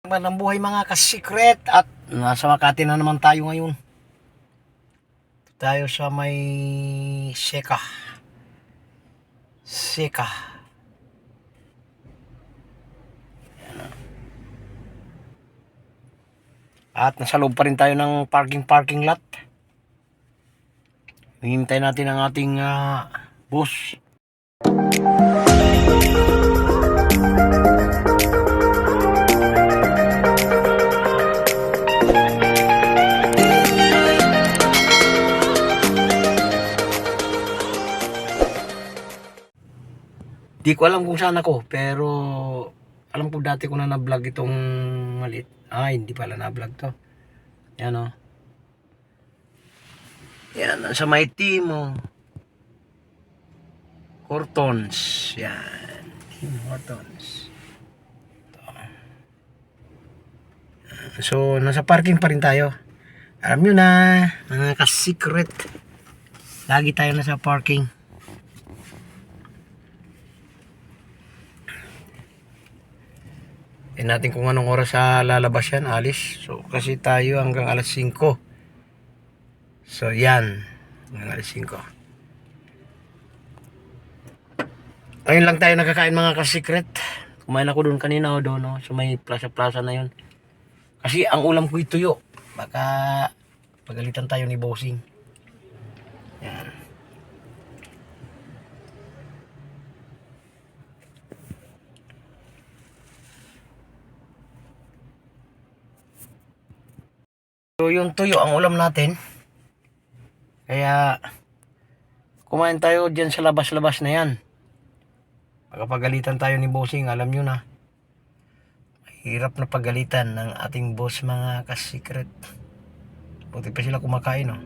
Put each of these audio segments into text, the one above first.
Naman ang buhay mga ka-secret at nasa Makati na naman tayo ngayon. Tayo sa may Seka. Seka. At nasa loob pa rin tayo ng parking lot. Hihintay natin ang ating bus. Di ko alam kung saan ako, pero alam ko dati ko na na-vlog itong maliit. Hindi pala na-vlog to. Yan o. Yan, sa may Timo Hortons. Yan. Timo Hortons. So, nasa parking pa rin tayo. Alam nyo na, mga ka-secret. Lagi tayo nasa parking. Tignan natin kung anong oras lalabas yan, alis. So, kasi tayo hanggang alas 5. So, yan. Hanggang alas 5. Ayun lang tayo nakakain mga ka-secret. Kumain ako doon kanina o doon, no? So, may plaza-plaza na yun. Kasi ang ulam ko ituyo. Baka pagalitan tayo ni Bossing. Yan. So yung tuyo ang ulam natin. Kaya kumain tayo dyan sa labas-labas na yan. Pagkapagalitan tayo ni Bossing, alam nyo na. Hirap na pagalitan ng ating boss mga ka-secret. Buti pa sila kumakain, no?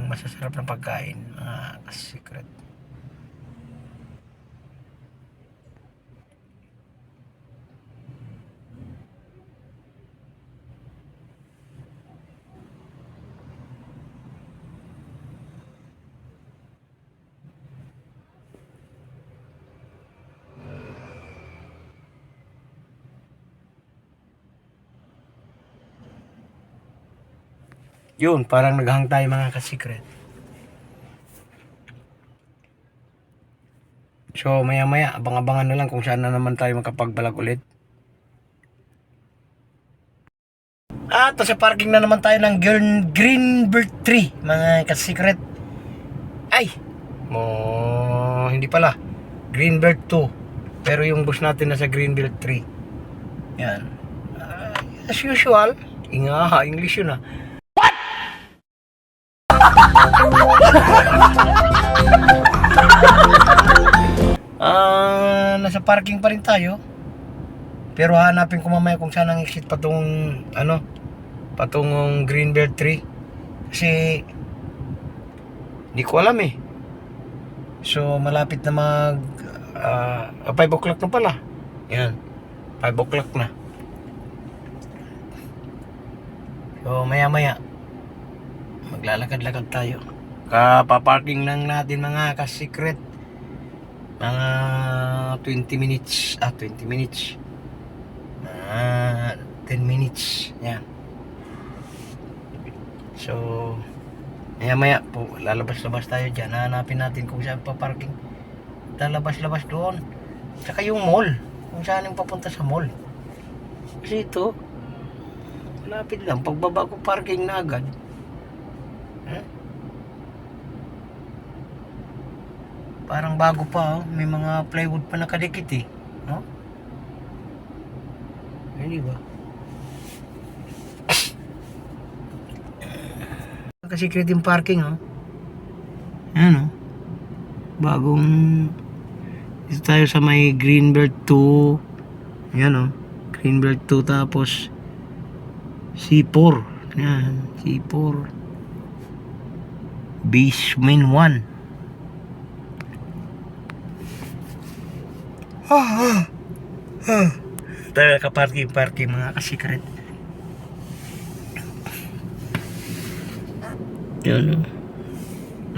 Masasarap na pagkain mga ka-secret. Yun, parang naghang tayo mga ka-secret. So maya maya, abang-abangan na lang kung saan na naman tayo makapagbalag ulit. At sa parking na naman tayo ng Greenbird 3 mga ka-secret. Ay! Hindi pala. Greenbird 2. Pero yung bus natin nasa Greenbird 3. Yan. As usual, English yun . Nasa parking pa rin tayo. Pero hanapin ko mamaya kung saan ang exit patungong Greenbird 3. Kasi hindi ko alam eh. So malapit na 5 o'clock na pala. Yan. 5 o'clock na. So maya maya maglalakad-lakad tayo. Kapaparking lang natin mga ka-secret. Mga 20 minutes. 20 minutes. 10 minutes. Yan. So maya po lalabas-labas tayo dyan. Hanapin natin kung saan pa parking. Lalabas-labas doon. Tsaka yung mall. Kung saan yung papunta sa mall. Kasi ito malapit lang. Pagbaba ko parking na agad. Parang bago pa, may mga plywood pa nakadikit eh. No? Hindi ba? Kasi-secret yung parking, Ayan, bagong dito tayo sa may Greenbird 2. Ayan, Greenbird 2 tapos C4. Ayan, C4 Basement 1. Tayo ka-parking mga ka-secret. Yan.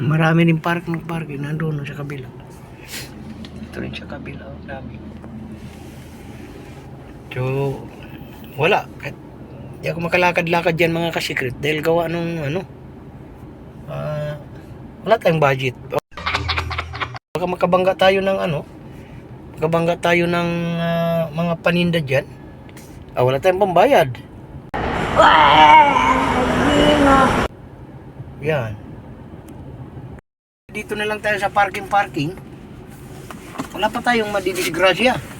Marami din parking nandun sa kabila. Ito rin sa kabila, dami. So, wala. Kahit di ako makalakad-lakad dyan mga kasikret dahil gawa nung wala tayong budget. Baka makabangga tayo ng makabangga tayo ng mga paninda dyan. Wala tayong pambayad. Yan. Dito na lang tayo sa parking. Wala pa tayong madidisgrasya.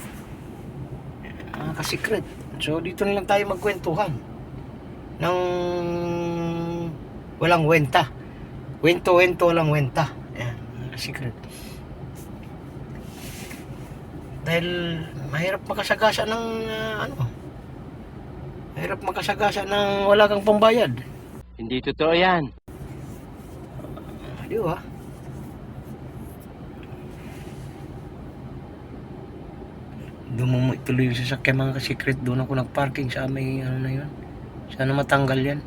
Kasikret. So dito na lang tayo magkwentuhan ng walang wenta. Wento walang wenta. Yan, kasikret. Dahil mahirap makasagasa ng mahirap makasagasa ng wala kang pambayad. Hindi totoo yan. Di ba? Doon mo ituloy yung sasakyan mga kasikret. Doon ako nagparking sa may na yun. Sana matanggal yan.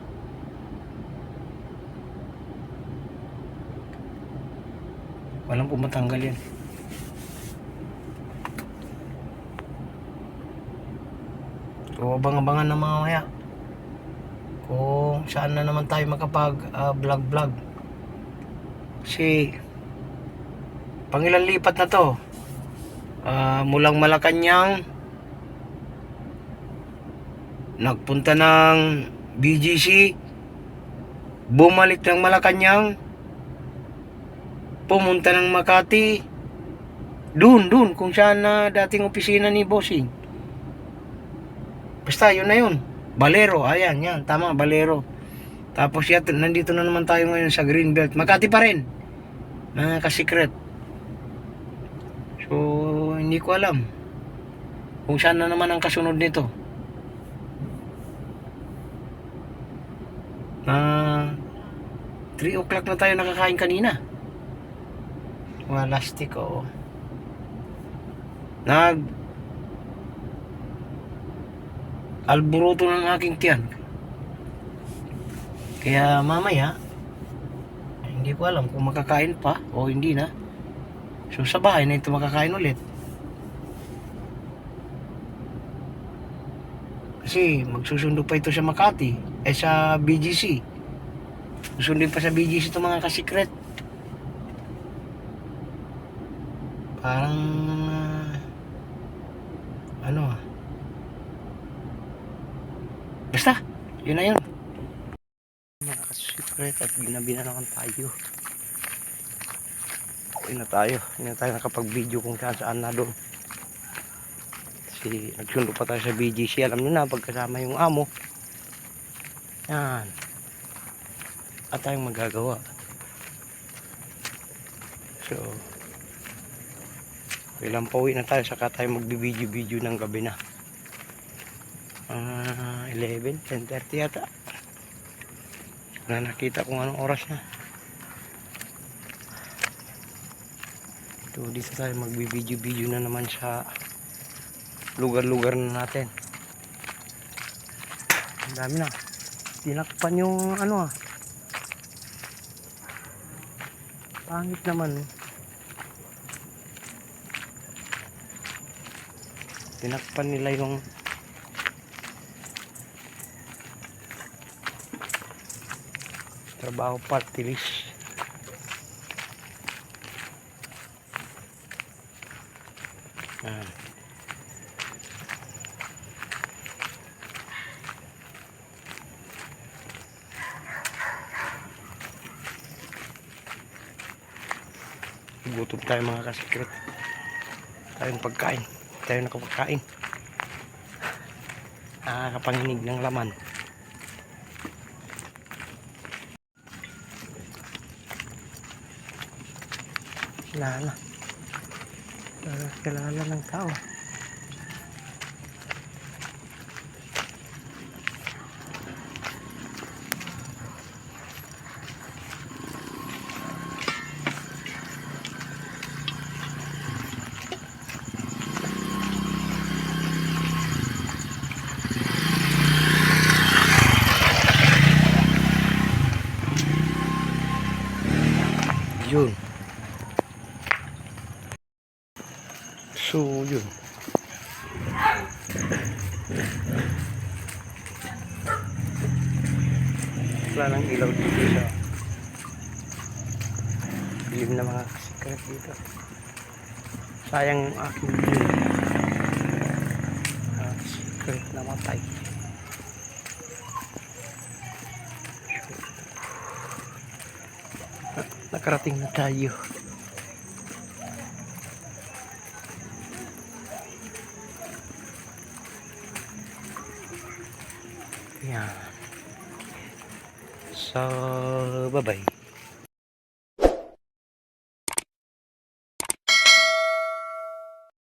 Walang po matanggal yan. So abang-abangan na mamaya kung saan na naman tayo makapag vlog. Kasi pangilan lipat na to. Mulang Malacanang nagpunta ng BGC, bumalik ng Malacanang, pumunta ng Makati, dun kung saan na dating opisina ni Bossing. Basta yun na yun. Balero, ayan, yan, tama, Balero. Tapos yan, nandito na naman tayo ngayon sa Greenbelt. Makati pa rin, mga kasikret. So, hindi ko alam kung saan na naman ang kasunod nito. 3 o'clock na tayo nakakain kanina. Lastik, oo. Alburuto ng aking tiyan. Kaya mamaya, hindi ko alam kung makakain pa o hindi na. So sa bahay na ito makakain ulit. Kasi magsusundo pa ito sa Makati, sa BGC. Susundin pa sa BGC ito mga kasikret. Parang basta, yun na yun. Mga kasikret, at ginabi na naman tayo. Hindi na tayo nakapag-video kung saan na doon. Kasi nagsundo pa tayo sa BGC. Alam nyo na, pagkasama yung amo, yan, at tayong magagawa. So ilang pauwi na tayo, saka tayo magbibideo ng gabi na. 10:30 yata. Na nakita kung anong oras na. Dito tayo magbibideo na naman sa lugar-lugar na natin. Ang dami na. Tinakpan yung pangit naman. Tinakpan nila yung trabaho party list. Gutom tayo mga kasikret. Tayong pagkain. Tayo nakapagkain. Nakapanginig ng laman. Kilala ng tao. Yun. So, yun. wala ng ilaw dito sa dilim na mga secret dito. Sayang ang aking dilim. Secret na matay. Nakarating na tayo. Yan. So, bye-bye.